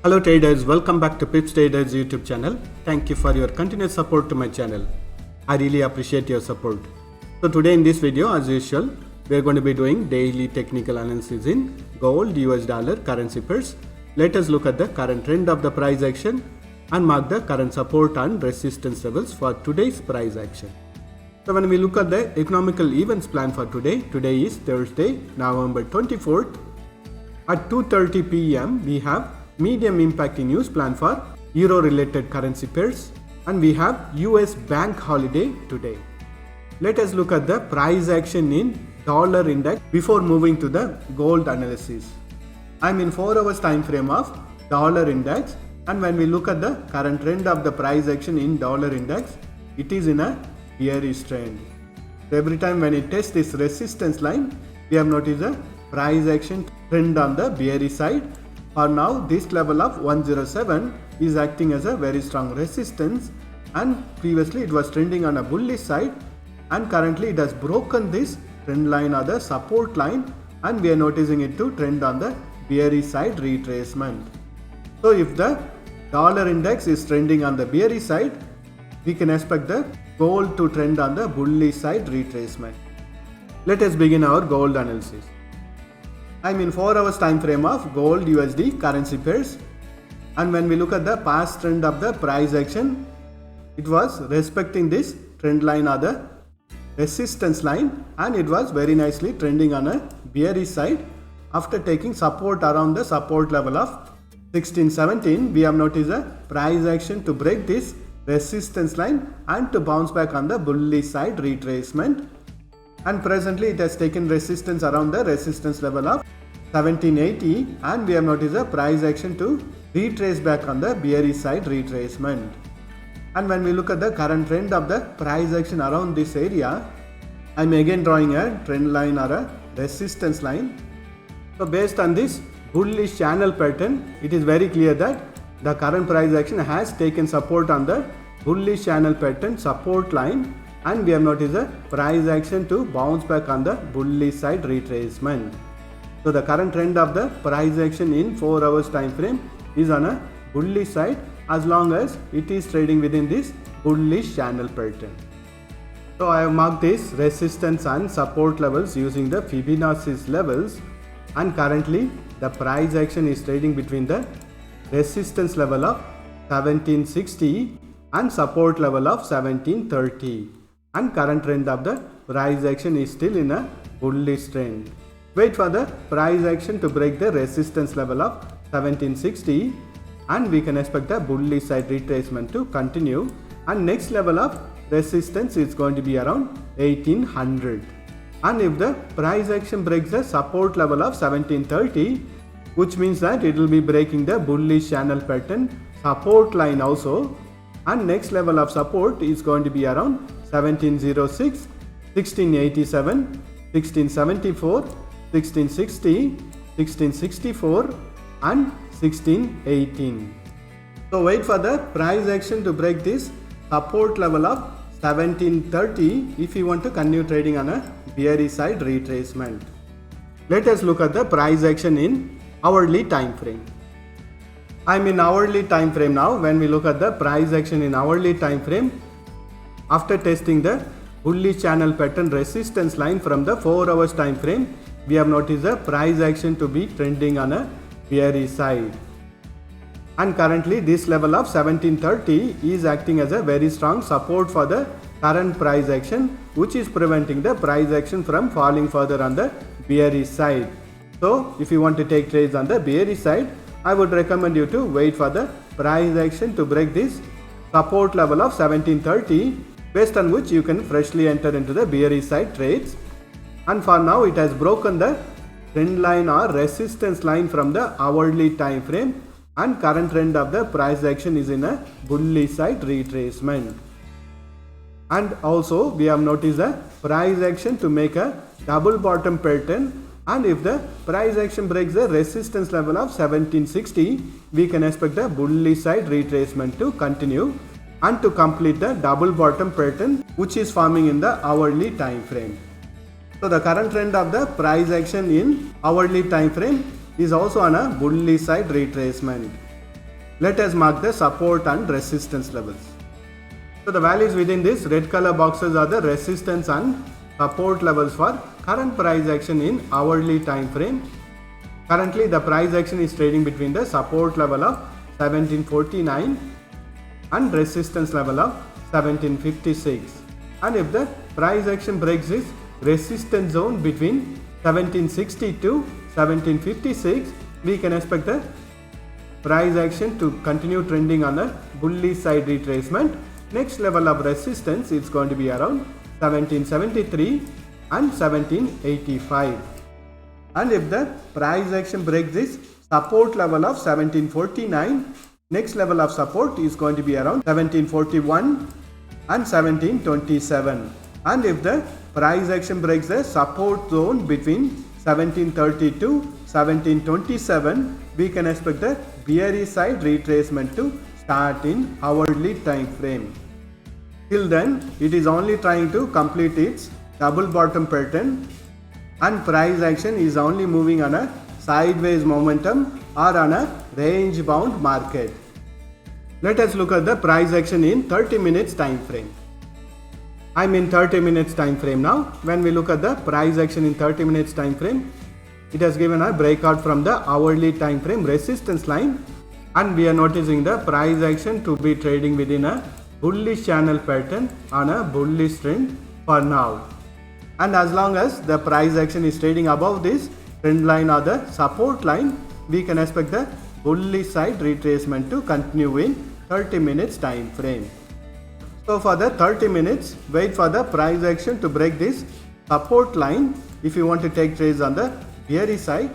Hello traders, welcome back to Pips Traders YouTube channel. Thank you for your continuous support to my channel. I really appreciate your support. So today in this video, as usual, we are going to be doing daily technical analysis in gold, US dollar, currency pairs. Let us look at the current trend of the price action and mark the current support and resistance levels for today's price action. So when we look at the economical events plan for today is Thursday, November 24th. At 2:30 p.m. we have medium impact news plan for euro related currency pairs, and we have US bank holiday today. Let us look at the price action in dollar index before moving to the gold analysis. I am in 4 hours time frame of dollar index, and when we look at the current trend of the price action in dollar index, it is in a bearish trend. So every time when it tests this resistance line, we have noticed a price action trend on the bearish side. For now, this level of 107 is acting as a very strong resistance, and previously it was trending on a bullish side, and currently it has broken this trend line or the support line, and we are noticing it to trend on the bearish side retracement. So if the dollar index is trending on the bearish side, we can expect the gold to trend on the bullish side retracement. Let us begin our gold analysis. I am in 4 hours time frame of gold USD currency pairs, and when we look at the past trend of the price action, it was respecting this trend line or the resistance line, and it was very nicely trending on a bearish side. After taking support around the support level of 1617, we have noticed a price action to break this resistance line and to bounce back on the bullish side retracement, and presently it has taken resistance around the resistance level of 1780, and we have noticed a price action to retrace back on the bearish side retracement. And when we look at the current trend of the price action around this area, I am again drawing a trend line or a resistance line. So based on this bullish channel pattern, it is very clear that the current price action has taken support on the bullish channel pattern support line, and we have noticed a price action to bounce back on the bullish side retracement. So the current trend of the price action in 4 hours time frame is on a bullish side as long as it is trading within this bullish channel pattern. So I have marked this resistance and support levels using the Fibonacci levels, and currently the price action is trading between the resistance level of 1760 and support level of 1730, and current trend of the price action is still in a bullish trend. Wait for the price action to break the resistance level of 1760, and we can expect the bullish side retracement to continue, and next level of resistance is going to be around 1800. And if the price action breaks the support level of 1730, which means that it will be breaking the bullish channel pattern support line also, and next level of support is going to be around 1706, 1687, 1674, 1660, 1664 and 1618. So wait for the price action to break this support level of 1730 if you want to continue trading on a bearish side retracement. Let us look at the price action in hourly time frame. I am in hourly time frame now. When we look at the price action in hourly time frame, after testing the bullish channel pattern resistance line from the 4 hours time frame, we have noticed the price action to be trending on a bearish side, and currently this level of 1730 is acting as a very strong support for the current price action, which is preventing the price action from falling further on the bearish side. So if you want to take trades on the bearish side, I would recommend you to wait for the price action to break this support level of 1730, based on which you can freshly enter into the bearish side trades. And for now it has broken the trend line or resistance line from the hourly time frame, and current trend of the price action is in a bullish side retracement. And also we have noticed the price action to make a double bottom pattern, and if the price action breaks the resistance level of 1760, we can expect the bullish side retracement to continue and to complete the double bottom pattern which is forming in the hourly time frame. So the current trend of the price action in hourly time frame is also on a bullish side retracement. Let us mark the support and resistance levels. So the values within this red color boxes are the resistance and support levels for current price action in hourly time frame. Currently the price action is trading between the support level of 1749 and resistance level of 1756. And if the price action breaks this resistance zone between 1760 to 1756, we can expect the price action to continue trending on a bullish side retracement. Next level of resistance is going to be around 1773 and 1785. And if the price action breaks this support level of 1749, next level of support is going to be around 1741 and 1727. And if the price action breaks the support zone between 1730 to 1727, we can expect the bearish side retracement to start in hourly time frame. Till then, it is only trying to complete its double bottom pattern, and price action is only moving on a sideways momentum or on a range bound market. Let us look at the price action in 30 minutes time frame. I'm in 30 minutes time frame now. When we look at the price action in 30 minutes time frame, it has given a breakout from the hourly time frame resistance line, and we are noticing the price action to be trading within a bullish channel pattern on a bullish trend for now. And as long as the price action is trading above this trend line or the support line, we can expect the bullish side retracement to continue in 30 minutes time frame. So for the 30 minutes, wait for the price action to break this support line if you want to take trades on the bearish side.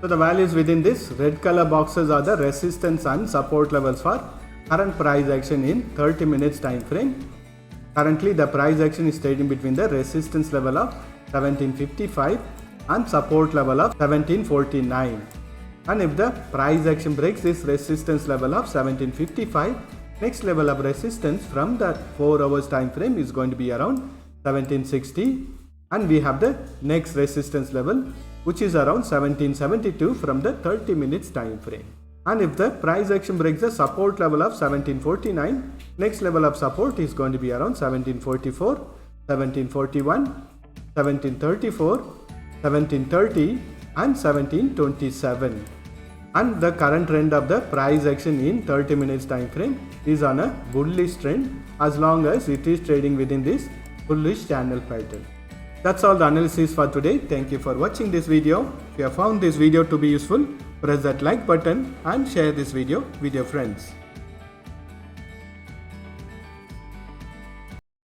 So the values within this red color boxes are the resistance and support levels for current price action in 30 minutes time frame. Currently the price action is trading between the resistance level of 1755 and support level of 1749. And if the price action breaks this resistance level of 1755, next level of resistance from the 4 hours time frame is going to be around 1760, and we have the next resistance level which is around 1772 from the 30 minutes time frame. And if the price action breaks the support level of 1749, next level of support is going to be around 1744, 1741, 1734, 1730 and 1727. And the current trend of the price action in 30 minutes time frame is on a bullish trend as long as it is trading within this bullish channel pattern. That's all the analysis for today. Thank you for watching this video. If you have found this video to be useful, press that like button and share this video with your friends.